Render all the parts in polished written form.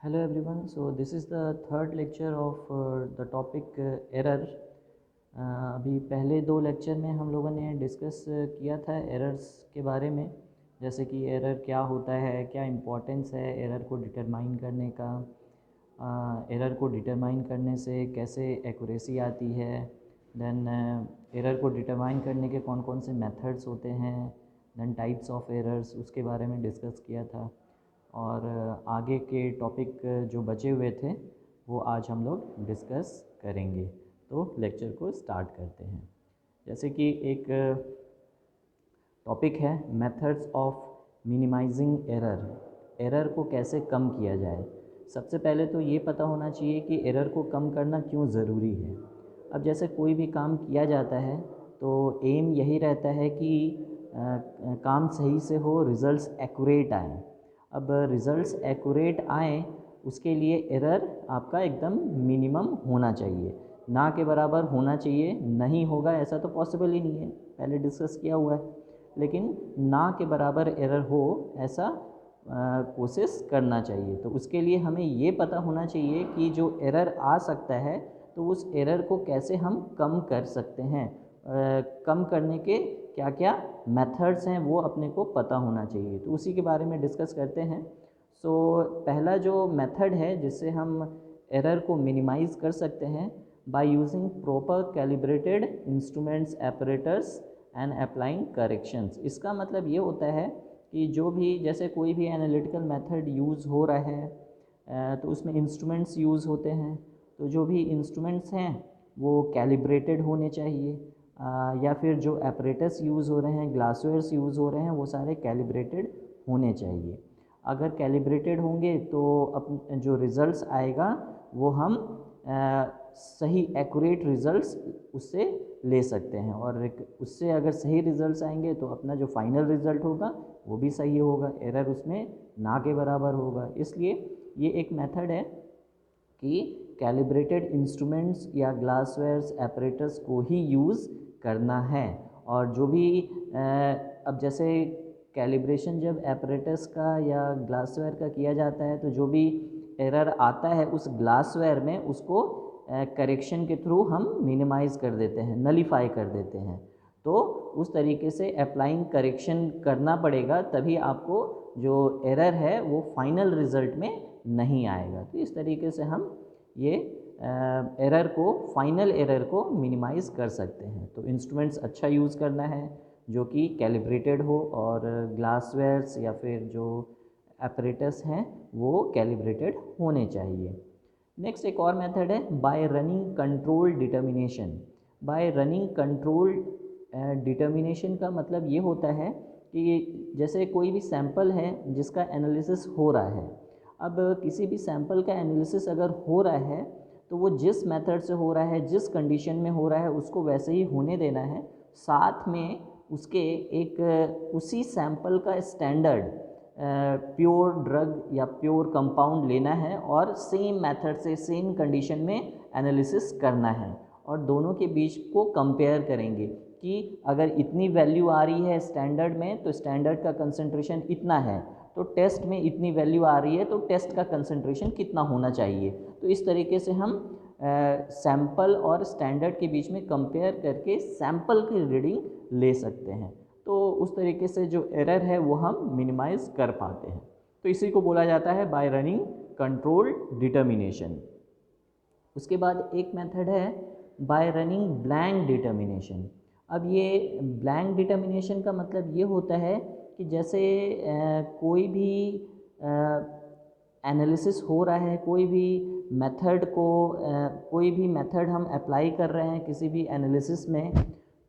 Hello everyone. So this is the third lecture of the topic error. अभी पहले दो lecture में हम लोगों ने डिस्कस किया था एरर्स के बारे में, जैसे कि एरर क्या होता है, क्या इम्पोर्टेंस है एरर को डिटरमाइन करने का, एरर को डिटरमाइन करने से कैसे एक्यूरेसी आती है, देन एरर को डिटरमाइन करने के कौन कौन से मेथड्स होते हैं, देन टाइप्स ऑफ एरर्स, उसके बारे में डिस्कस किया था। और आगे के टॉपिक जो बचे हुए थे वो आज हम लोग डिस्कस करेंगे। तो लेक्चर को स्टार्ट करते हैं। जैसे कि एक टॉपिक है methods of minimizing error. Error को कैसे कम किया जाए। सबसे पहले तो ये पता होना चाहिए कि एरर को कम करना क्यों ज़रूरी है। अब जैसे कोई भी काम किया जाता है तो एम यही रहता है कि काम सही से हो, रिज़ल्ट्स एक्यूरेट आए। अब रिज़ल्ट्स एक्यूरेट आए उसके लिए एरर आपका एकदम मिनिमम होना चाहिए, ना के बराबर होना चाहिए। नहीं होगा ऐसा तो पॉसिबल ही नहीं है, पहले डिस्कस किया हुआ है। लेकिन ना के बराबर एरर हो ऐसा कोशिश करना चाहिए। तो उसके लिए हमें ये पता होना चाहिए कि जो एरर आ सकता है तो उस एरर को कैसे हम कम कर सकते हैं। कम करने के क्या क्या मेथड्स हैं वो अपने को पता होना चाहिए। तो उसी के बारे में डिस्कस करते हैं। सो पहला जो मेथड है जिससे हम एरर को मिनिमाइज़ कर सकते हैं, by using proper calibrated instruments, operators and applying corrections. इसका मतलब ये होता है कि जो भी जैसे कोई भी एनालिटिकल मेथड यूज़ हो रहा है तो उसमें इंस्ट्रूमेंट्स यूज़ होते हैं। तो जो भी इंस्ट्रूमेंट्स हैं वो कैलिब्रेटेड होने चाहिए, या फिर जो ऑपरेटर्स यूज़ हो रहे हैं, ग्लासवेयर्स यूज़ हो रहे हैं, वो सारे कैलिब्रेटेड होने चाहिए। अगर कैलिब्रेटेड होंगे तो जो रिज़ल्ट्स आएगा वो हम सही एक्यूरेट रिज़ल्ट्स उससे ले सकते हैं। और उससे अगर सही रिज़ल्ट्स आएंगे तो अपना जो फाइनल रिज़ल्ट होगा वो भी सही होगा, एरर उसमें ना के बराबर होगा। इसलिए ये एक मेथड है कि कैलिब्रेटेड इंस्ट्रूमेंट्स या ग्लासवेयर्स, ऑपरेटर्स को ही यूज़ करना है। और जो भी अब जैसे कैलिब्रेशन जब ऑपरेटर्स का या ग्लासवेयर का किया जाता है तो जो भी एरर आता है उस ग्लासवेयर में उसको करेक्शन के थ्रू हम मिनिमाइज़ कर देते हैं, नलीफाई कर देते हैं। तो उस तरीके से अप्लाइंग करेक्शन करना पड़ेगा, तभी आपको जो एरर है वो फाइनल रिज़ल्ट में नहीं आएगा। तो इस तरीके से हम ये एरर को, फाइनल एरर को मिनिमाइज़ कर सकते हैं। तो इंस्ट्रूमेंट्स अच्छा यूज़ करना है जो कि कैलिब्रेटेड हो, और ग्लासवेयर्स या फिर जो ऑपरेटर्स हैं वो कैलिब्रेटेड होने चाहिए। नेक्स्ट एक और मेथड है bye running control determination. Bye running control determination का मतलब ये होता है कि जैसे कोई भी सैंपल है जिसका एनालिसिस हो रहा है। अब किसी भी सैंपल का एनालिसिस अगर हो रहा है तो वो जिस मेथड से हो रहा है, जिस कंडीशन में हो रहा है, उसको वैसे ही होने देना है। साथ में उसके एक उसी सैंपल का स्टैंडर्ड प्योर ड्रग या प्योर कंपाउंड लेना है और सेम मेथड से सेम कंडीशन में एनालिसिस करना है। और दोनों के बीच को कंपेयर करेंगे कि अगर इतनी वैल्यू आ रही है स्टैंडर्ड में तो स्टैंडर्ड का कंसंट्रेशन इतना है, तो टेस्ट में इतनी वैल्यू आ रही है तो टेस्ट का कंसंट्रेशन कितना होना चाहिए। तो इस तरीके से हम सैंपल और स्टैंडर्ड के बीच में कंपेयर करके सैंपल की रीडिंग ले सकते हैं। तो उस तरीके से जो एरर है वो हम मिनिमाइज़ कर पाते हैं। तो इसी को बोला जाता है बाय रनिंग कंट्रोल डिटर्मिनेशन। उसके बाद एक मेथड है बाय रनिंग ब्लैंक डिटर्मिनेशन। अब ये ब्लैंक डिटर्मिनेशन का मतलब ये होता है कि जैसे कोई भी एनालिसिस हो रहा है, कोई भी मेथड को कोई भी मेथड हम अप्लाई कर रहे हैं किसी भी एनालिसिस में,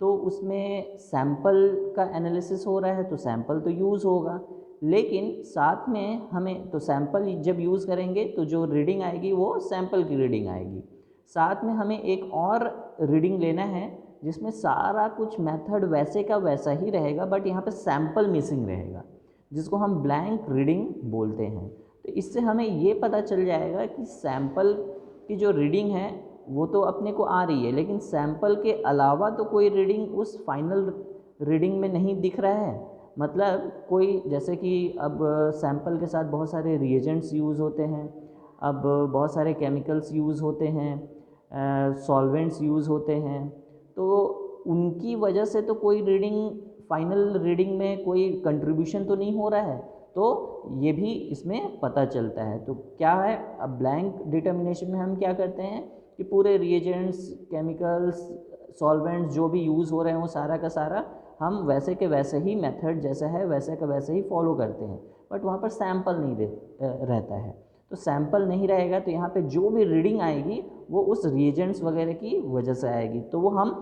तो उसमें सैंपल का एनालिसिस हो रहा है तो सैंपल तो यूज़ होगा, लेकिन साथ में हमें तो सैंपल जब यूज़ करेंगे तो जो रीडिंग आएगी वो सैंपल की रीडिंग आएगी। साथ में हमें एक और रीडिंग लेना है जिसमें सारा कुछ मेथड वैसे का वैसा ही रहेगा, बट यहाँ पे सैंपल मिसिंग रहेगा, जिसको हम ब्लैंक रीडिंग बोलते हैं। तो इससे हमें ये पता चल जाएगा कि सैंपल की जो रीडिंग है वो तो अपने को आ रही है, लेकिन सैंपल के अलावा तो कोई रीडिंग उस फाइनल रीडिंग में नहीं दिख रहा है। मतलब कोई जैसे कि अब सैंपल के साथ बहुत सारे रिएजेंट्स यूज़ होते हैं, अब बहुत सारे केमिकल्स यूज़ होते हैं, सॉल्वेंट्स यूज़ होते हैं, तो उनकी वजह से तो कोई रीडिंग, फाइनल रीडिंग में कोई कंट्रीब्यूशन तो नहीं हो रहा है, तो ये भी इसमें पता चलता है। तो क्या है, अब ब्लैंक डिटर्मिनेशन में हम क्या करते हैं कि पूरे रिएजेंट्स, केमिकल्स, सॉल्वेंट्स जो भी यूज़ हो रहे हैं वो सारा का सारा हम वैसे के वैसे ही मेथड जैसा है वैसे का वैसे ही फॉलो करते हैं, बट वहाँ पर सैंपल नहीं रहता है। तो सैंपल नहीं रहेगा तो यहाँ पे जो भी रीडिंग आएगी वो उस रिएजेंट्स वगैरह की वजह से आएगी, तो वो हम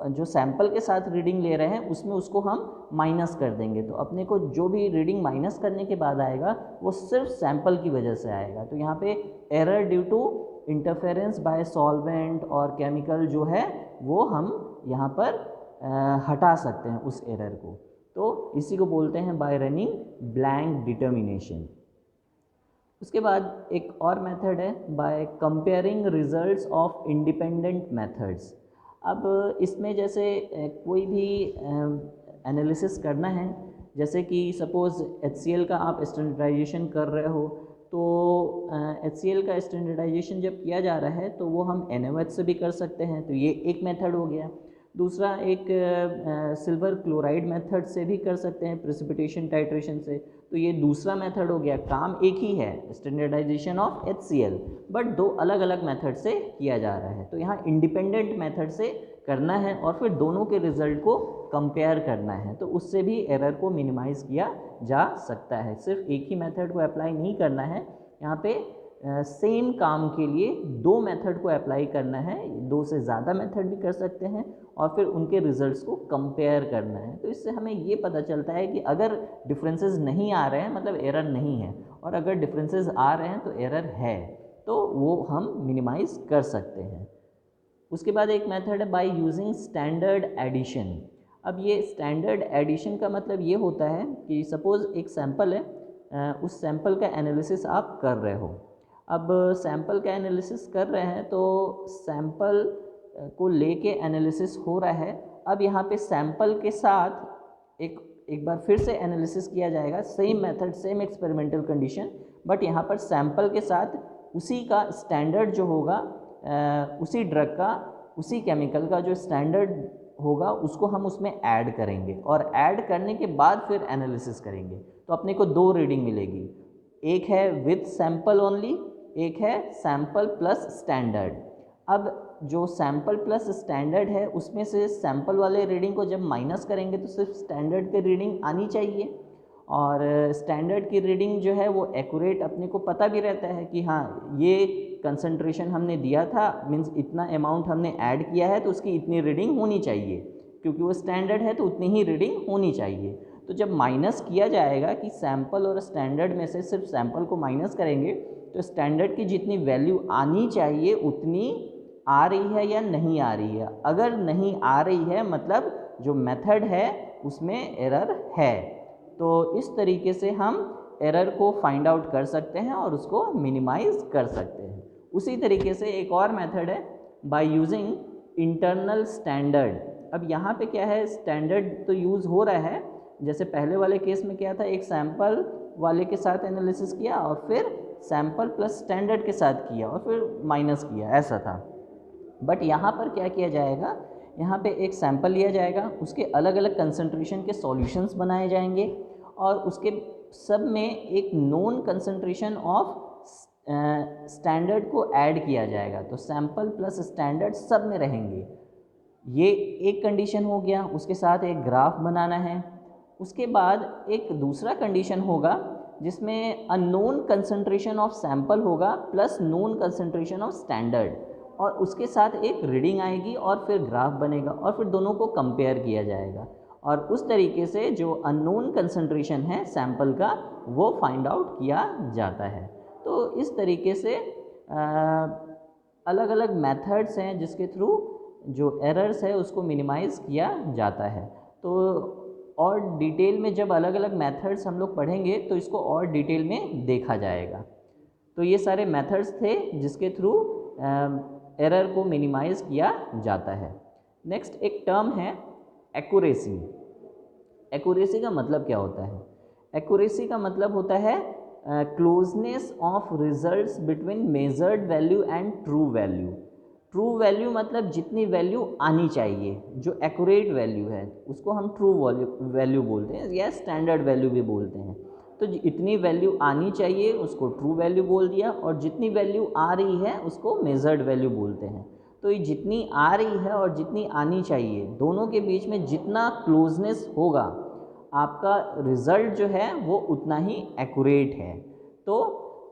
जो सैंपल के साथ रीडिंग ले रहे हैं उसमें उसको हम माइनस कर देंगे। तो अपने को जो भी रीडिंग माइनस करने के बाद आएगा वो सिर्फ सैंपल की वजह से आएगा। तो यहाँ पे error due to interference by solvent और केमिकल जो है वो हम यहाँ पर हटा सकते हैं उस एरर को। तो इसी को बोलते हैं बाय रनिंग ब्लैंक डिटर्मिनेशन। उसके बाद एक और मेथड है by comparing results of independent methods. अब इसमें जैसे कोई भी एनालिसिस करना है, जैसे कि सपोज़ HCl का आप स्टैंडर्डाइजेशन कर रहे हो, तो HCl का स्टैंडर्डाइजेशन जब किया जा रहा है तो वो हम NaOH से भी कर सकते हैं, तो ये एक मेथड हो गया। दूसरा एक सिल्वर क्लोराइड मेथड से भी कर सकते हैं, प्रेसिपिटेशन टाइट्रेशन से, तो ये दूसरा मेथड हो गया। काम एक ही है, स्टैंडर्डाइजेशन ऑफ HCl, बट दो अलग अलग मेथड से किया जा रहा है। तो यहाँ इंडिपेंडेंट मेथड से करना है और फिर दोनों के रिजल्ट को कंपेयर करना है, तो उससे भी एरर को मिनिमाइज़ किया जा सकता है। सिर्फ एक ही मेथड को अप्लाई नहीं करना है, यहाँ पे सेम काम के लिए दो मेथड को अप्लाई करना है, दो से ज़्यादा मेथड भी कर सकते हैं और फिर उनके रिजल्ट्स को कंपेयर करना है। तो इससे हमें ये पता चलता है कि अगर डिफरेंसेस नहीं आ रहे हैं मतलब एरर नहीं है, और अगर डिफरेंसेस आ रहे हैं तो एरर है, तो वो हम मिनिमाइज़ कर सकते हैं। उसके बाद एक मेथड है बाय यूजिंग स्टैंडर्ड एडिशन। अब ये स्टैंडर्ड एडिशन का मतलब ये होता है कि सपोज़ एक सैंपल है, उस सैंपल का एनालिसिस आप कर रहे हो। अब सैंपल का एनालिसिस कर रहे हैं तो सैंपल को लेके एनालिसिस हो रहा है। अब यहाँ पे सैंपल के साथ एक बार फिर से एनालिसिस किया जाएगा, same method, same experimental condition, but यहाँ पर सैंपल के साथ उसी का स्टैंडर्ड जो होगा, उसी ड्रग का, उसी केमिकल का जो स्टैंडर्ड होगा उसको हम उसमें ऐड करेंगे, और ऐड करने के बाद फिर एनालिसिस करेंगे। तो अपने को दो रीडिंग मिलेगी, एक है विथ सैंपल ओनली, एक है सैंपल प्लस स्टैंडर्ड। अब जो सैंपल प्लस स्टैंडर्ड है उसमें से सैंपल वाले रीडिंग को जब माइनस करेंगे तो सिर्फ स्टैंडर्ड की रीडिंग आनी चाहिए, और स्टैंडर्ड की रीडिंग जो है वो एक्यूरेट, अपने को पता भी रहता है कि हाँ ये कंसंट्रेशन हमने दिया था, मीन्स इतना अमाउंट हमने ऐड किया है तो उसकी इतनी रीडिंग होनी चाहिए, क्योंकि वो स्टैंडर्ड है तो उतनी ही रीडिंग होनी चाहिए। तो जब माइनस किया जाएगा कि सैंपल और स्टैंडर्ड में से सिर्फ सैंपल को माइनस करेंगे तो स्टैंडर्ड की जितनी वैल्यू आनी चाहिए उतनी आ रही है या नहीं आ रही है। अगर नहीं आ रही है मतलब जो मेथड है उसमें एरर है। तो इस तरीके से हम एरर को फाइंड आउट कर सकते हैं और उसको मिनिमाइज कर सकते हैं। उसी तरीके से एक और मेथड है बाय यूजिंग इंटरनल स्टैंडर्ड। अब यहाँ पे क्या है, स्टैंडर्ड तो यूज़ हो रहा है, जैसे पहले वाले केस में क्या था, एक सैंपल वाले के साथ एनालिसिस किया और फिर सैंपल प्लस स्टैंडर्ड के साथ किया और फिर माइनस किया, ऐसा था। बट यहाँ पर क्या किया जाएगा, यहाँ पे एक सैंपल लिया जाएगा, उसके अलग अलग कंसंट्रेशन के सॉल्यूशंस बनाए जाएंगे और उसके सब में एक नोन कंसंट्रेशन ऑफ स्टैंडर्ड को ऐड किया जाएगा। तो सैंपल प्लस स्टैंडर्ड सब में रहेंगे, ये एक कंडीशन हो गया। उसके साथ एक ग्राफ बनाना है। उसके बाद एक दूसरा कंडीशन होगा जिसमें अननोन कंसंट्रेशन ऑफ सैंपल होगा plus known concentration of standard, और उसके साथ एक रीडिंग आएगी और फिर ग्राफ बनेगा और फिर दोनों को कंपेयर किया जाएगा, और उस तरीके से जो अननोन कंसंट्रेशन है सैंपल का वो फाइंड आउट किया जाता है। तो इस तरीके से अलग अलग मेथड्स हैं जिसके थ्रू जो एरर्स है उसको मिनिमाइज़ किया जाता है। तो और डिटेल में जब अलग अलग मेथड्स हम लोग पढ़ेंगे तो इसको और डिटेल में देखा जाएगा। तो ये सारे मेथड्स थे जिसके थ्रू एरर को मिनिमाइज़ किया जाता है। नेक्स्ट एक टर्म है एक्यूरेसी। एक्यूरेसी का मतलब क्या होता है? एक्यूरेसी का मतलब होता है closeness of results between measured value and true value. True value मतलब जितनी वैल्यू आनी चाहिए, जो एक्यूरेट वैल्यू है उसको हम ट्रू वैल्यू बोलते हैं या स्टैंडर्ड वैल्यू भी बोलते हैं। तो इतनी वैल्यू आनी चाहिए उसको ट्रू वैल्यू बोल दिया, और जितनी वैल्यू आ रही है उसको मेजर्ड वैल्यू बोलते हैं। तो ये जितनी आ रही है और जितनी आनी चाहिए, दोनों के बीच में जितना क्लोजनेस होगा, आपका रिज़ल्ट जो है वो उतना ही एक्यूरेट है। तो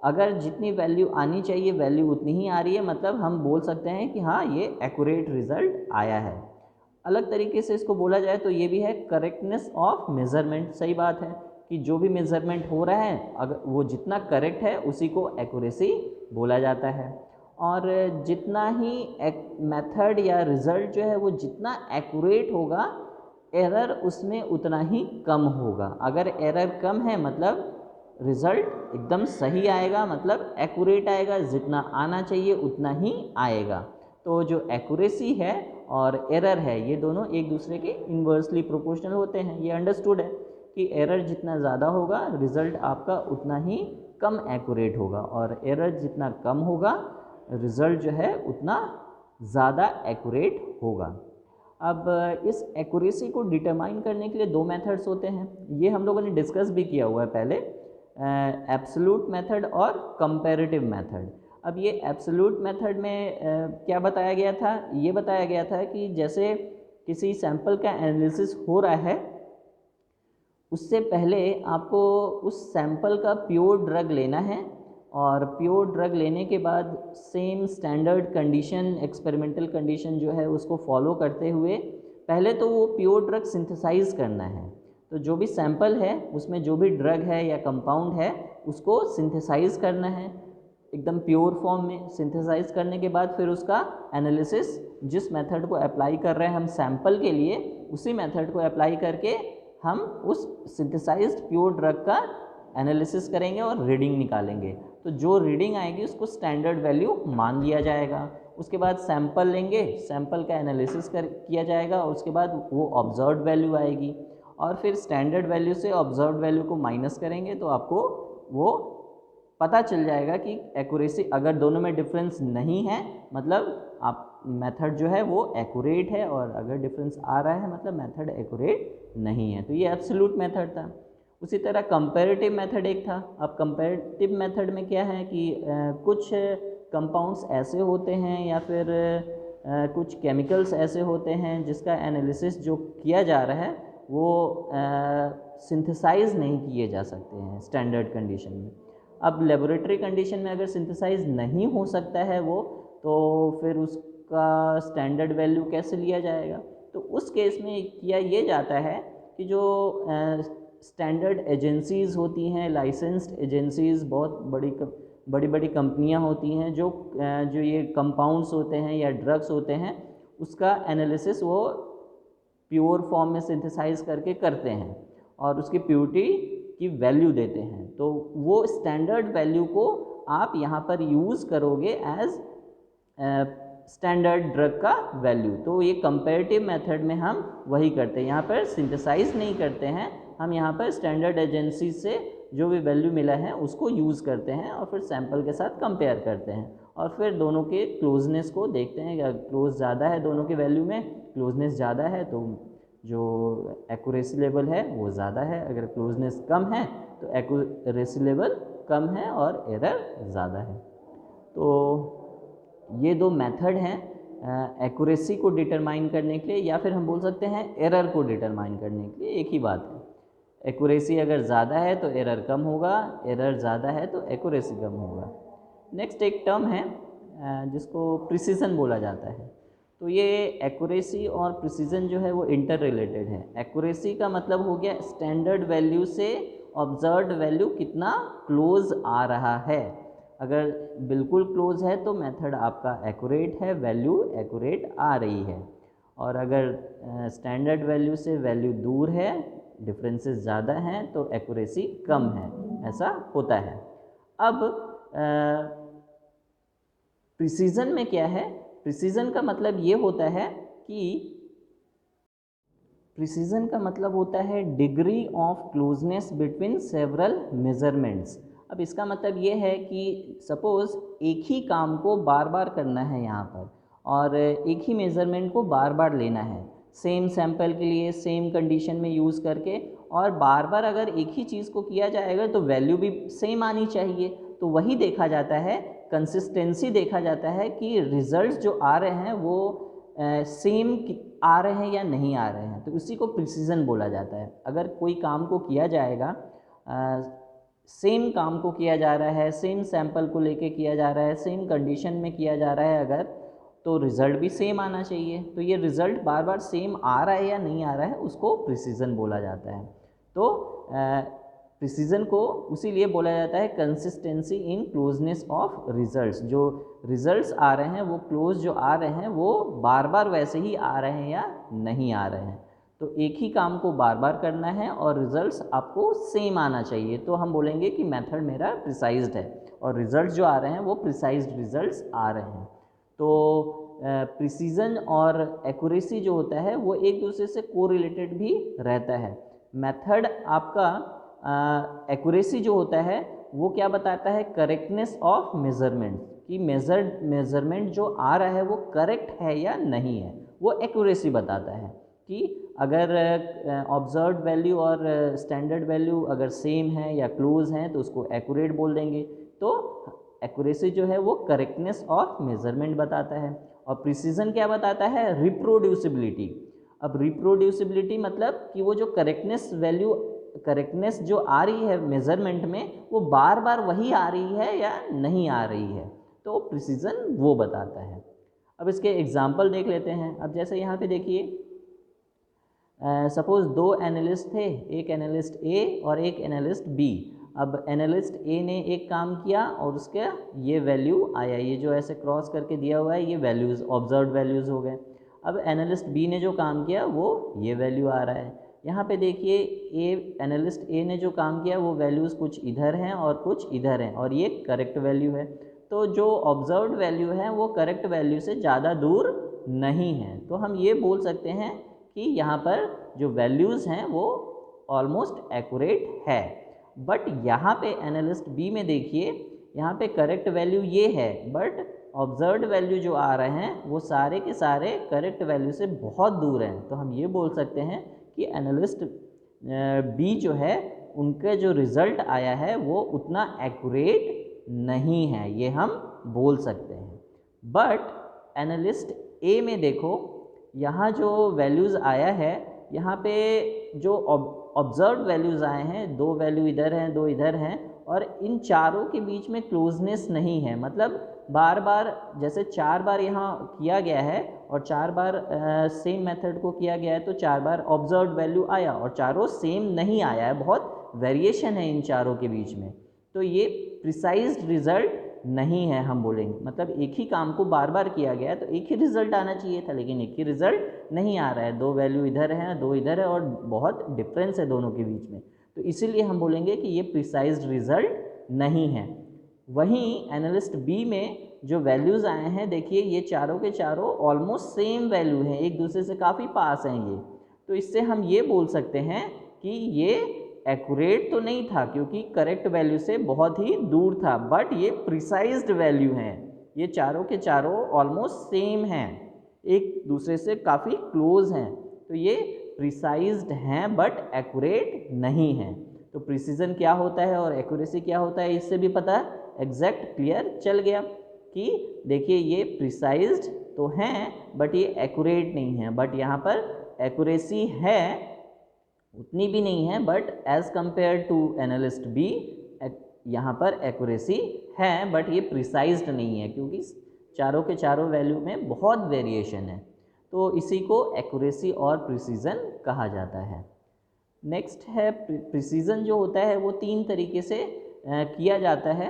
अगर जितनी वैल्यू आनी चाहिए वैल्यू उतनी ही आ रही है, मतलब हम बोल सकते हैं कि हाँ ये एक्यूरेट रिज़ल्ट आया है। अलग तरीके से इसको बोला जाए तो ये भी है करेक्टनेस ऑफ मेज़रमेंट। सही बात है कि जो भी मेज़रमेंट हो रहा है अगर वो जितना करेक्ट है उसी को एक्यूरेसी बोला जाता है। और जितना ही मेथड या रिज़ल्ट जो है वो जितना एक्यूरेट होगा, एरर उसमें उतना ही कम होगा। अगर एरर कम है मतलब रिज़ल्ट एकदम सही आएगा, मतलब एक्यूरेट आएगा, जितना आना चाहिए उतना ही आएगा। तो जो एक्यूरेसी है और एरर है ये दोनों एक दूसरे के इन्वर्सली प्रोपोर्शनल होते हैं। ये अंडरस्टूड है कि एरर जितना ज़्यादा होगा रिज़ल्ट आपका उतना ही कम एक्यूरेट होगा, और एरर जितना कम होगा रिज़ल्ट जो है उतना ज़्यादा एक्यूरेट होगा। अब इस एक्यूरेसी को डिटरमाइन करने के लिए दो मेथड्स होते हैं, ये हम लोगों ने डिस्कस भी किया हुआ है पहले, एब्सोल्यूट मेथड और कंपैरेटिव मेथड। अब ये एब्सोल्यूट मेथड में क्या बताया गया था, ये बताया गया था कि जैसे किसी सैंपल का एनालिसिस हो रहा है, उससे पहले आपको उस सैंपल का प्योर ड्रग लेना है, और प्योर ड्रग लेने के बाद same standard condition, experimental condition जो है उसको फॉलो करते हुए पहले तो वो प्योर ड्रग सिंथेसाइज करना है। तो जो भी सैंपल है उसमें जो भी ड्रग है या कंपाउंड है उसको सिंथेसाइज करना है एकदम प्योर फॉर्म में। सिंथेसाइज करने के बाद फिर उसका एनालिसिस, जिस मेथड को अप्लाई कर रहे हैं हम सैंपल के लिए, उसी मेथड को अप्लाई करके हम उस सिंथेसाइज्ड प्योर ड्रग का एनालिसिस करेंगे और रीडिंग निकालेंगे। तो जो रीडिंग आएगी उसको स्टैंडर्ड वैल्यू मान लिया जाएगा। उसके बाद सैंपल लेंगे, सैंपल का एनालिसिस किया जाएगा, और उसके बाद वो ऑब्जर्व्ड वैल्यू आएगी, और फिर स्टैंडर्ड वैल्यू से ऑब्जर्व्ड वैल्यू को माइनस करेंगे तो आपको वो पता चल जाएगा कि एक्यूरेसी, अगर दोनों में डिफरेंस नहीं है मतलब आप मेथड जो है वो एक्यूरेट है, और अगर डिफरेंस आ रहा है मतलब मेथड एक्यूरेट नहीं है। तो ये एब्सोल्यूट मेथड था। उसी तरह कंपैरेटिव मेथड एक था। अब कंपैरेटिव मेथड में क्या है कि कुछ कंपाउंड्स ऐसे होते हैं या फिर कुछ केमिकल्स ऐसे होते हैं जिसका एनालिसिस जो किया जा रहा है वो सिंथेसाइज नहीं किए जा सकते हैं स्टैंडर्ड कंडीशन में। अब लेबोरेटरी कंडीशन में अगर सिंथेसाइज नहीं हो सकता है वो, तो फिर उसका स्टैंडर्ड वैल्यू कैसे लिया जाएगा? तो उस केस में किया ये जाता है कि जो स्टैंडर्ड एजेंसीज़ होती हैं, लाइसेंस्ड एजेंसीज़, बहुत बड़ी बड़ी कंपनियां होती हैं जो ये कंपाउंड्स होते हैं या ड्रग्स होते हैं, उसका एनालिसिस वो प्योर फॉर्म में सिंथेसाइज करके करते हैं और उसकी प्योरिटी की वैल्यू देते हैं। तो वो स्टैंडर्ड वैल्यू को आप यहाँ पर यूज़ करोगे एज स्टैंडर्ड ड्रग का वैल्यू। तो ये कंपैरेटिव मेथड में हम वही करते हैं, यहाँ पर सिंथेसाइज नहीं करते हैं, हम यहाँ पर स्टैंडर्ड एजेंसी से जो भी वैल्यू मिला है उसको यूज़ करते हैं और फिर सैंपल के साथ कंपेयर करते हैं, और फिर दोनों के क्लोजनेस को देखते हैं। अगर क्लोज ज़्यादा है दोनों के वैल्यू में, क्लोजनेस ज़्यादा है तो जो एक्यूरेसी लेवल है वो ज़्यादा है, अगर क्लोजनेस कम है तो एक्यूरेसी लेवल कम है और एरर ज़्यादा है। तो ये दो मेथड हैं एक्यूरेसी को डिटरमाइन करने के लिए, या फिर हम बोल सकते हैं एरर को डिटरमाइन करने के लिए, एक ही बात है। एक्यूरेसी अगर ज़्यादा है तो एरर कम होगा, एरर ज़्यादा है तो एक्यूरेसी कम होगा। नेक्स्ट एक टर्म है जिसको प्रिसीजन बोला जाता है। तो ये एक्यूरेसी और प्रिसीजन जो है वो इंटर रिलेटेड है। एक्यूरेसी का मतलब हो गया स्टैंडर्ड वैल्यू से ऑब्जर्व्ड वैल्यू कितना क्लोज आ रहा है। अगर बिल्कुल क्लोज है तो मेथड आपका एक्यूरेट है, वैल्यू एक्यूरेट आ रही है, और अगर स्टैंडर्ड वैल्यू से वैल्यू दूर है, डिफरेंसेस ज़्यादा हैं, तो एक्यूरेसी कम है, ऐसा होता है। अब प्रिसीजन में क्या है? प्रिसीजन का मतलब ये होता है कि प्रिसीजन का मतलब होता है degree of closeness between several measurements. अब इसका मतलब ये है कि सपोज़ एक ही काम को बार बार करना है यहाँ पर, और एक ही मेज़रमेंट को बार बार लेना है सेम सैंपल के लिए सेम कंडीशन में यूज़ करके, और बार बार अगर एक ही चीज़ को किया जाएगा तो वैल्यू भी सेम आनी चाहिए। तो वही देखा जाता है, कंसिस्टेंसी देखा जाता है कि रिज़ल्ट्स जो आ रहे हैं वो सेम आ रहे हैं या नहीं आ रहे हैं, तो उसी को प्रिसीजन बोला जाता है। अगर कोई काम को किया जाएगा, सेम काम को किया जा रहा है, सेम सैंपल को लेके किया जा रहा है, सेम कंडीशन में किया जा रहा है अगर, तो रिज़ल्ट भी सेम आना चाहिए। तो ये रिज़ल्ट बार बार सेम आ रहा है या नहीं आ रहा है, उसको प्रिसीजन बोला जाता है। तो प्रिसीजन को उसीलिए बोला जाता है consistency in closeness of results. जो रिजल्ट्स आ रहे हैं वो क्लोज जो आ रहे हैं वो बार बार वैसे ही आ रहे हैं या नहीं आ रहे हैं। तो एक ही काम को बार बार करना है और रिजल्ट्स आपको सेम आना चाहिए, तो हम बोलेंगे कि मेथड मेरा प्रिसाइज्ड है, और रिजल्ट्स जो आ रहे हैं वो प्रिसाइज्ड रिजल्ट्स आ रहे हैं। तो प्रिसीजन और एक्यूरेसी जो होता है वो एक दूसरे से कोरिलेटेड भी रहता है। मेथड आपका एक्यूरेसी जो होता है वो क्या बताता है, करेक्टनेस ऑफ मेज़रमेंट, कि मेज़रमेंट जो आ रहा है वो करेक्ट है या नहीं है, वो एक्यूरेसी बताता है। कि अगर ऑब्जर्व्ड वैल्यू और स्टैंडर्ड वैल्यू अगर सेम है या क्लोज हैं तो उसको एक्यूरेट बोल देंगे। तो एक्यूरेसी जो है वो करेक्टनेस ऑफ मेज़रमेंट बताता है। और प्रिसीजन क्या बताता है, रिप्रोड्यूसिबिलिटी। अब रिप्रोड्यूसिबिलिटी मतलब कि वो जो करेक्टनेस जो आ रही है मेज़रमेंट में वो बार बार वही आ रही है या नहीं आ रही है, तो प्रिसीजन वो बताता है। अब इसके एग्जांपल देख लेते हैं। अब जैसे यहाँ पे देखिए, सपोज़ दो एनालिस्ट थे, एक एनालिस्ट ए और एक एनालिस्ट बी। अब एनालिस्ट ए ने एक काम किया और उसका ये वैल्यू आया, ये जो ऐसे क्रॉस करके दिया हुआ है ये वैल्यूज़ ऑब्जर्व्ड वैल्यूज़ हो गए। अब एनालिस्ट बी ने जो काम किया वो ये वैल्यू आ रहा है। यहाँ पे देखिए एनालिस्ट ए ने जो काम किया वो वैल्यूज़ कुछ इधर हैं और कुछ इधर हैं, और ये करेक्ट वैल्यू है। तो जो ऑब्जर्व्ड वैल्यू है वो करेक्ट वैल्यू से ज़्यादा दूर नहीं है। तो हम ये बोल सकते हैं कि यहाँ पर जो वैल्यूज़ हैं वो ऑलमोस्ट एक्यूरेट है। बट यहाँ पे एनालिस्ट बी में देखिए, यहाँ पे करेक्ट वैल्यू ये है, बट ऑब्जर्व्ड वैल्यू जो आ रहे हैं वो सारे के सारे करेक्ट वैल्यू से बहुत दूर हैं। तो हम ये बोल सकते हैं कि एनालिस्ट बी जो है उनका जो रिज़ल्ट आया है वो उतना एक्यूरेट नहीं है, ये हम बोल सकते हैं। बट एनालिस्ट ए में देखो, यहाँ जो वैल्यूज़ आया है, यहाँ पे जो ऑब्जर्व्ड वैल्यूज़ आए हैं, दो वैल्यू इधर हैं दो इधर हैं, और इन चारों के बीच में क्लोजनेस नहीं है। मतलब बार बार जैसे 4 बार यहाँ किया गया है और 4 बार सेम मेथड को किया गया है, तो 4 बार ऑब्जर्व्ड वैल्यू आया और चारों सेम नहीं आया है, बहुत वेरिएशन है इन चारों के बीच में। तो ये प्रिसाइज्ड रिज़ल्ट नहीं है हम बोलेंगे। मतलब एक ही काम को बार बार किया गया तो एक ही रिज़ल्ट आना चाहिए था, लेकिन एक ही रिज़ल्ट नहीं आ रहा है, दो वैल्यू इधर है दो इधर है और बहुत डिफरेंस है दोनों के बीच में। तो इसीलिए हम बोलेंगे कि ये प्रिसाइज्ड रिज़ल्ट नहीं है। वहीं एनालिस्ट बी में जो वैल्यूज़ आए हैं, देखिए ये चारों के चारों ऑलमोस्ट सेम वैल्यू हैं, एक दूसरे से काफ़ी पास हैं ये। तो इससे हम ये बोल सकते हैं कि ये एक्यूरेट तो नहीं था क्योंकि करेक्ट वैल्यू से बहुत ही दूर था, बट ये प्रिसाइज्ड वैल्यू हैं, ये चारों के चारों ऑलमोस्ट सेम हैं, एक दूसरे से काफ़ी क्लोज हैं। तो ये प्रिसाइज्ड हैं बट एक्यूरेट नहीं हैं। तो प्रिसीजन क्या होता है और एक्यूरेसी क्या होता है, इससे भी पता एग्जैक्ट क्लियर चल गया कि देखिए ये प्रिसाइज्ड तो हैं बट ये एक्यूरेट नहीं है। बट यहाँ पर एक्यूरेसी है, उतनी भी नहीं है, but as compare to analyst B यहाँ पर एक्यूरेसी है, बट ये प्रिसाइज्ड नहीं है क्योंकि चारों के चारों वैल्यू में बहुत वेरिएशन है। तो इसी को एक्यूरेसी और प्रिसीजन कहा जाता है। नेक्स्ट है प्रिसीजन जो होता है वो 3 तरीके से किया जाता है।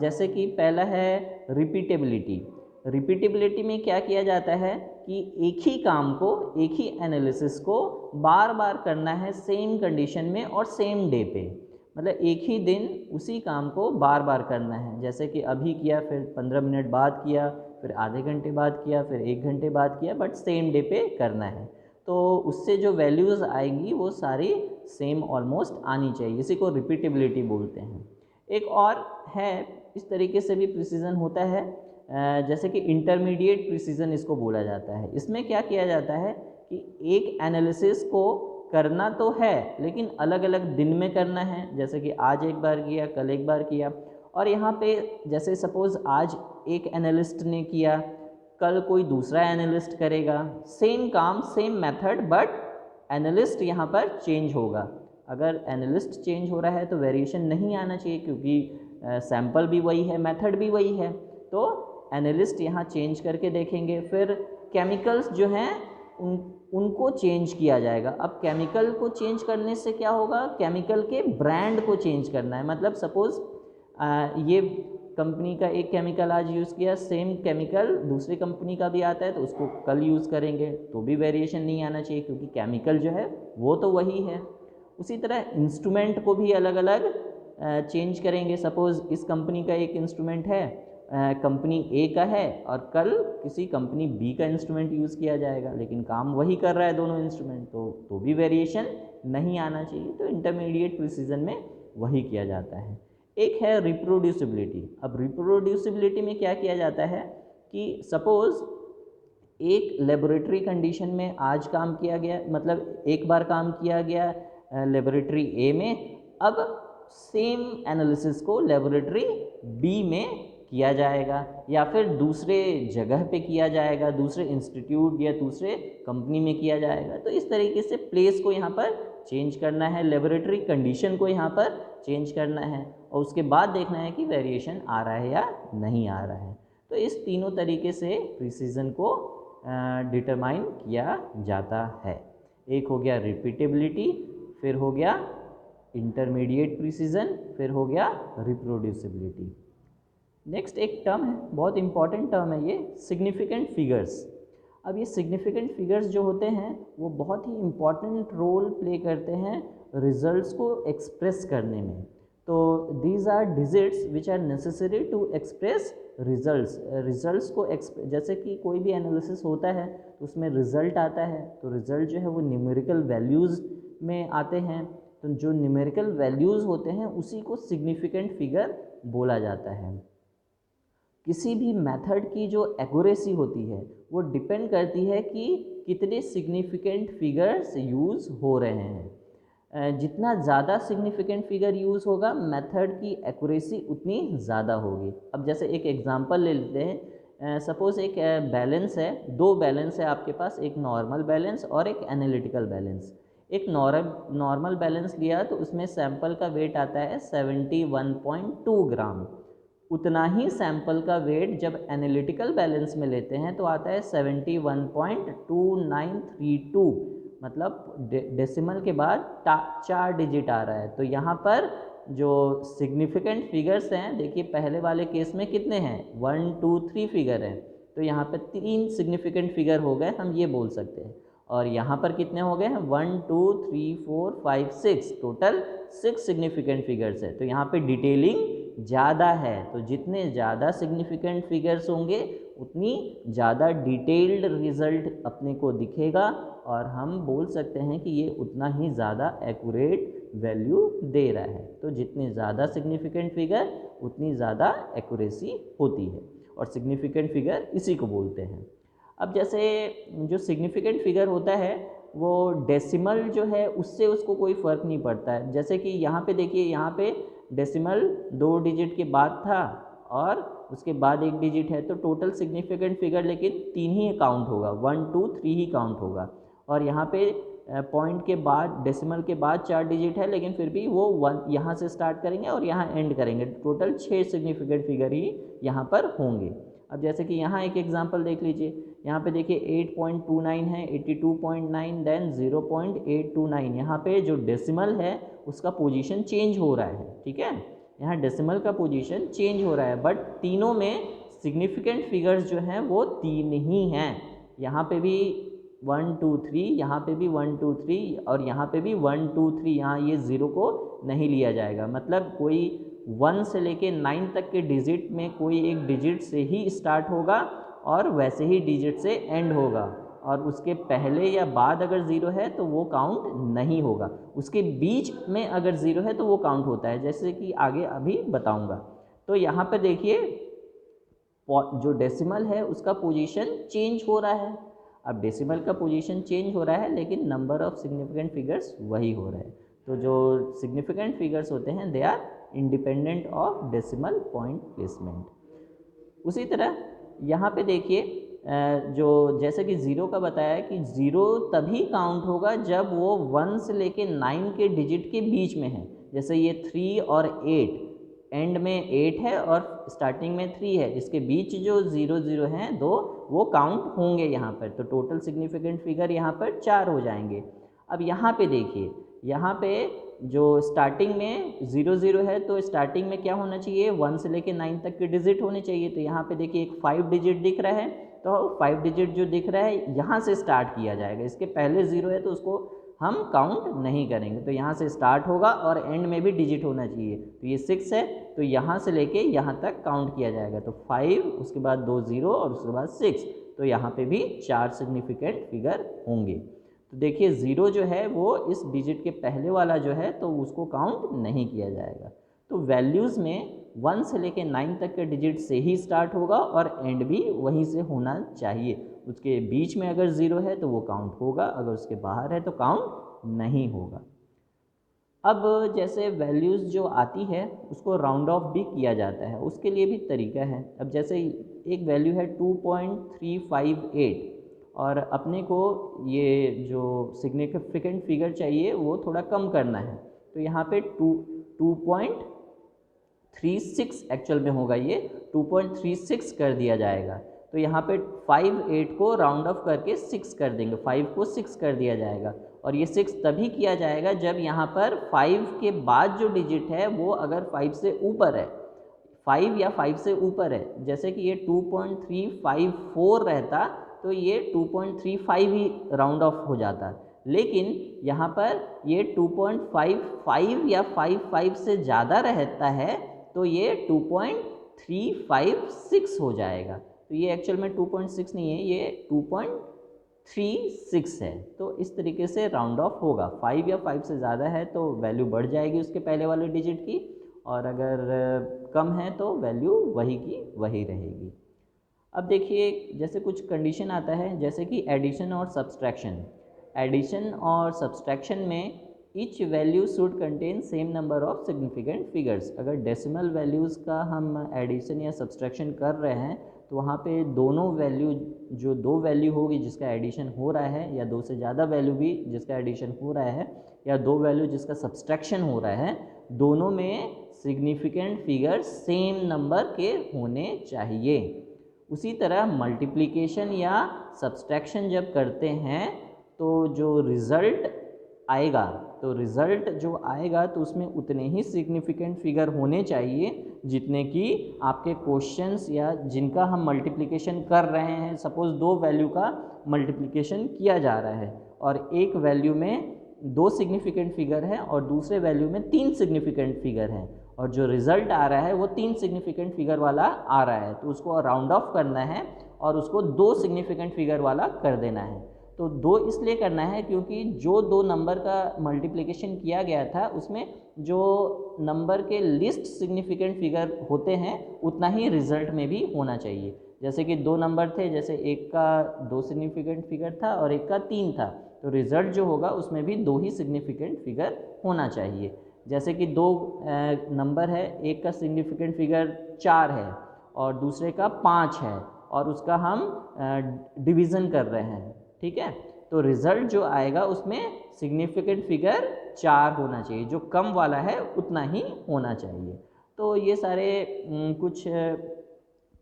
जैसे कि पहला है रिपीटेबिलिटी। रिपीटेबिलिटी में क्या किया जाता है कि एक ही काम को, एक ही एनालिसिस को बार बार करना है सेम कंडीशन में और सेम डे पे। मतलब एक ही दिन उसी काम को बार बार करना है, जैसे कि अभी किया, फिर 15 मिनट बाद किया, फिर आधे घंटे बाद किया, फिर 1 घंटे बाद किया, बट सेम डे पे करना है। तो उससे जो वैल्यूज़ आएंगी वो सारी सेम ऑलमोस्ट आनी चाहिए, इसी को रिपीटेबिलिटी बोलते हैं। एक और है, इस तरीके से भी प्रिसीजन होता है, जैसे कि इंटरमीडिएट प्रिसीजन इसको बोला जाता है। इसमें क्या किया जाता है कि एक एनालिसिस को करना तो है लेकिन अलग अलग दिन में करना है, जैसे कि आज एक बार किया, कल एक बार किया, और यहाँ पे जैसे सपोज़ आज एक एनालिस्ट ने किया, कल कोई दूसरा एनालिस्ट करेगा, सेम काम सेम मेथड, बट एनालिस्ट यहाँ पर चेंज होगा। अगर एनालिस्ट चेंज हो रहा है तो वेरिएशन नहीं आना चाहिए, क्योंकि सैंपल भी वही है, मेथड भी वही है, तो एनालिस्ट यहाँ चेंज करके देखेंगे। फिर केमिकल्स जो हैं उनको चेंज किया जाएगा। अब केमिकल को चेंज करने से क्या होगा, केमिकल के ब्रांड को चेंज करना है। मतलब सपोज़ ये कंपनी का एक केमिकल आज यूज़ किया, सेम केमिकल दूसरी कंपनी का भी आता है तो उसको कल यूज़ करेंगे, तो भी वेरिएशन नहीं आना चाहिए, क्योंकि केमिकल जो है वो तो वही है। उसी तरह इंस्ट्रूमेंट को भी अलग अलग चेंज करेंगे। सपोज़ इस कंपनी का एक इंस्ट्रूमेंट है, कंपनी ए का है, और कल किसी कंपनी बी का इंस्ट्रूमेंट यूज़ किया जाएगा, लेकिन काम वही कर रहा है दोनों इंस्ट्रूमेंट, तो भी वेरिएशन नहीं आना चाहिए। तो इंटरमीडिएट प्रिसीजन में वही किया जाता है। एक है रिप्रोड्यूसिबिलिटी। अब रिप्रोड्यूसिबिलिटी में क्या किया जाता है कि सपोज़ एक लेबोरेटरी कंडीशन में आज काम किया गया, मतलब एक बार काम किया गया लेबोरेटरी ए में, अब सेम एनालिसिस को लेबोरेटरी बी में किया जाएगा, या फिर दूसरे जगह पे किया जाएगा, दूसरे इंस्टीट्यूट या दूसरे कंपनी में किया जाएगा। तो इस तरीके से प्लेस को यहाँ पर चेंज करना है, लेबोरेटरी कंडीशन को यहाँ पर चेंज करना है, और उसके बाद देखना है कि वेरिएशन आ रहा है या नहीं आ रहा है। तो इस तीनों तरीके से प्रिसीजन को डिटरमाइन किया जाता है। एक हो गया रिपीटेबिलिटी, फिर हो गया इंटरमीडिएट प्रिसीजन, फिर हो गया रिप्रोड्यूसिबिलिटी। नेक्स्ट एक टर्म है, बहुत इंपॉर्टेंट टर्म है ये, सिग्निफिकेंट फिगर्स। अब ये सिग्निफिकेंट फिगर्स जो होते हैं वो बहुत ही इम्पॉर्टेंट रोल प्ले करते हैं रिजल्ट्स को एक्सप्रेस करने में। तो these are digits which are necessary to express results को जैसे कि कोई भी एनालिसिस होता है तो उसमें रिज़ल्ट आता है, तो रिज़ल्ट जो है वो न्यूमेरिकल वैल्यूज़ में आते हैं, तो जो न्यूमेरिकल वैल्यूज़ होते हैं उसी को सिग्निफिकेंट फिगर बोला जाता है। किसी भी मेथड की जो एक्यूरेसी होती है वो डिपेंड करती है कि कितने सिग्निफिकेंट फिगर्स यूज़ हो रहे हैं। जितना ज़्यादा सिग्निफिकेंट फिगर यूज़ होगा मेथड की एक्यूरेसी उतनी ज़्यादा होगी। अब जैसे एक एग्जांपल ले लेते हैं, सपोज़ एक बैलेंस है, दो बैलेंस है आपके पास, एक नॉर्मल बैलेंस और एक एनालिटिकल बैलेंस। एक नॉर्मल बैलेंस लिया तो उसमें सैंपल का वेट आता है 71.2 ग्राम। उतना ही सैंपल का वेट जब एनालिटिकल बैलेंस में लेते हैं तो आता है 71.2932, मतलब डेसिमल के बाद 4 डिजिट आ रहा है। तो यहाँ पर जो सिग्निफिकेंट फिगर्स हैं, देखिए पहले वाले केस में कितने हैं, 1 2 3 फिगर हैं, तो यहाँ पर 3 सिग्निफिकेंट फिगर हो गए, हम ये बोल सकते हैं। और यहाँ पर कितने हो गए हैं, 1 2 3 4 5 6, टोटल 6 सिग्निफिकेंट फिगर्स है। तो यहाँ पे डिटेलिंग ज़्यादा है, तो जितने ज़्यादा सिग्निफिकेंट फिगर्स होंगे उतनी ज़्यादा डिटेल्ड रिज़ल्ट अपने को दिखेगा, और हम बोल सकते हैं कि ये उतना ही ज़्यादा एक्यूरेट वैल्यू दे रहा है। तो जितने ज़्यादा सिग्निफिकेंट फिगर उतनी ज़्यादा एक्यूरेसी होती है, और सिग्निफिकेंट फिगर इसी को बोलते हैं। अब जैसे जो सिग्निफिकेंट फिगर होता है वो डेसिमल जो है उससे उसको कोई फ़र्क नहीं पड़ता है। जैसे कि यहाँ पे देखिए, यहाँ पे डेसिमल 2 डिजिट के बाद था और उसके बाद 1 डिजिट है, तो टोटल सिग्निफिकेंट फिगर लेकिन 3 ही काउंट होगा, 1 2 3 ही काउंट होगा। और यहाँ पे पॉइंट के बाद, डेसिमल के बाद 4 डिजिट है, लेकिन फिर भी वो 1 यहाँ से स्टार्ट करेंगे और यहाँ एंड करेंगे, टोटल 6 सिग्निफिकेंट फिगर ही यहाँ पर होंगे। अब जैसे कि यहाँ एक एग्जांपल देख लीजिए, यहाँ पे देखिए 8.29 है, 82.9, देन 0.829। यहाँ पे जो डेसिमल है उसका पोजीशन चेंज हो रहा है, ठीक है, यहाँ डेसिमल का पोजीशन चेंज हो रहा है, बट तीनों में सिग्निफिकेंट फिगर्स जो हैं वो 3 ही हैं। यहाँ पे भी 1 2 3, यहाँ पे भी 1 2 3, और यहाँ पे भी 1 2 3, यहाँ ये 0 को नहीं लिया जाएगा। मतलब कोई 1 से लेके 9 तक के डिजिट में कोई एक डिजिट से ही स्टार्ट होगा और वैसे ही डिजिट से एंड होगा, और उसके पहले या बाद अगर ज़ीरो है तो वो काउंट नहीं होगा, उसके बीच में अगर ज़ीरो है तो वो काउंट होता है, जैसे कि आगे अभी बताऊंगा। तो यहाँ पर देखिए जो डेसिमल है उसका पोजीशन चेंज हो रहा है। अब डेसिमल का पोजीशन चेंज हो रहा है लेकिन नंबर ऑफ सिग्निफिकेंट फिगर्स वही हो रहे हैं। तो जो सिग्निफिकेंट फिगर्स होते हैं they are independent of decimal point placement. उसी तरह यहाँ पे देखिए जो जैसे कि ज़ीरो का बताया कि ज़ीरो तभी काउंट होगा जब वो 1 से लेके 9 के डिजिट के बीच में है। जैसे ये 3 और 8, एंड में 8 है और स्टार्टिंग में 3 है, इसके बीच जो 0 0 हैं दो, वो काउंट होंगे यहाँ पर। तो टोटल सिग्निफिकेंट फिगर यहाँ पर 4 हो जाएंगे। अब यहाँ पे देखिए, यहाँ पे जो स्टार्टिंग में 0 0 है तो स्टार्टिंग में क्या होना चाहिए, 1 से लेके 9 तक के डिजिट होने चाहिए। तो यहाँ पे देखिए एक 5 डिजिट दिख रहा है, तो 5 डिजिट जो दिख रहा है यहाँ से स्टार्ट किया जाएगा। इसके पहले 0 है तो उसको हम काउंट नहीं करेंगे, तो यहाँ से स्टार्ट होगा और एंड में भी डिजिट होना चाहिए। तो ये 6 है तो यहाँ से लेके यहाँ तक काउंट किया जाएगा। तो 5, उसके बाद 2 0 और उसके बाद 6, तो यहाँ पे भी 4 सिग्निफिकेंट फिगर होंगे। तो देखिए 0 जो है वो इस डिजिट के पहले वाला जो है तो उसको काउंट नहीं किया जाएगा। तो वैल्यूज़ में 1 से लेके 9 तक के डिजिट से ही स्टार्ट होगा और एंड भी वहीं से होना चाहिए। उसके बीच में अगर 0 है तो वो काउंट होगा, अगर उसके बाहर है तो काउंट नहीं होगा। अब जैसे वैल्यूज़ जो आती है उसको राउंड ऑफ भी किया जाता है, उसके लिए भी तरीका है। अब जैसे एक वैल्यू है 2.358 और अपने को ये जो सिग्निफिकेंट फिगर चाहिए वो थोड़ा कम करना है, तो यहाँ पे 2.36 एक्चुअल में होगा, ये 2.36 कर दिया जाएगा। तो यहाँ पे 8 को राउंड ऑफ करके 6 कर देंगे, 5 को 6 कर दिया जाएगा। और ये 6 तभी किया जाएगा जब यहाँ पर 5 के बाद जो डिजिट है वो अगर 5 से ऊपर है, 5 या 5 से ऊपर है। जैसे कि ये 2.354 रहता तो ये 2.35 ही राउंड ऑफ हो जाता, लेकिन यहाँ पर ये 2.55 या 55 से ज़्यादा रहता है तो ये 2.356 हो जाएगा। तो ये एक्चुअल में 2.6 नहीं है, ये 2.36 है। तो इस तरीके से राउंड ऑफ होगा। 5 या 5 से ज़्यादा है तो वैल्यू बढ़ जाएगी उसके पहले वाले डिजिट की, और अगर कम है तो वैल्यू वही की वही रहेगी। अब देखिए जैसे कुछ कंडीशन आता है, जैसे कि एडिशन और सब्सट्रैक्शन। एडिशन और सब्सट्रैक्शन में each value should contain same number of significant figures. अगर डेसिमल वैल्यूज़ का हम एडिशन या सब्सट्रैक्शन कर रहे हैं तो वहाँ पे दोनों वैल्यू, जो दो वैल्यू होगी जिसका एडिशन हो रहा है, या दो से ज़्यादा वैल्यू भी जिसका एडिशन हो रहा है, या दो वैल्यू जिसका सब्सट्रैक्शन हो रहा है, दोनों में सिग्निफिकेंट फिगर सेम नंबर के होने चाहिए। उसी तरह मल्टीप्लिकेशन या सब्सट्रैक्शन जब करते हैं तो जो रिज़ल्ट आएगा, तो रिज़ल्ट जो आएगा तो उसमें उतने ही सिग्निफिकेंट फिगर होने चाहिए जितने कि आपके क्वेश्चंस या जिनका हम मल्टीप्लिकेशन कर रहे हैं। सपोज़ दो वैल्यू का मल्टीप्लिकेशन किया जा रहा है और एक वैल्यू में 2 सिग्निफिकेंट फिगर है और दूसरे वैल्यू में 3 सिग्निफिकेंट फिगर हैं, और जो रिज़ल्ट आ रहा है वो 3 सिग्निफिकेंट फिगर वाला आ रहा है, तो उसको राउंड ऑफ करना है और उसको 2 सिग्निफिकेंट फिगर वाला कर देना है। तो 2 इसलिए करना है क्योंकि जो दो नंबर का मल्टीप्लिकेशन किया गया था उसमें जो नंबर के लिस्ट सिग्निफिकेंट फिगर होते हैं उतना ही रिज़ल्ट में भी होना चाहिए। जैसे कि दो नंबर थे, जैसे एक का 2 सिग्निफिकेंट फिगर था और एक का 3 था, तो रिज़ल्ट जो होगा उसमें भी 2 ही सिग्निफिकेंट फिगर होना चाहिए। जैसे कि दो नंबर है, एक का सिग्निफिकेंट फिगर 4 है और दूसरे का 5 है और उसका हम डिवीज़न कर रहे हैं, ठीक है, तो रिज़ल्ट जो आएगा उसमें सिग्निफिकेंट फिगर 4 होना चाहिए, जो कम वाला है उतना ही होना चाहिए। तो ये सारे कुछ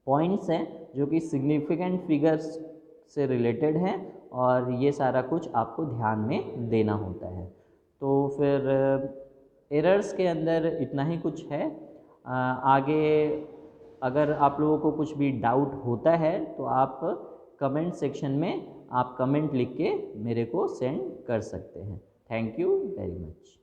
पॉइंट्स हैं जो कि सिग्निफिकेंट फिगर्स से रिलेटेड हैं और ये सारा कुछ आपको ध्यान में देना होता है। तो फिर एरर्स के अंदर इतना ही कुछ है। आगे अगर आप लोगों को कुछ भी डाउट होता है तो आप कमेंट सेक्शन में आप कमेंट लिख के मेरे को सेंड कर सकते हैं। Thank you very much.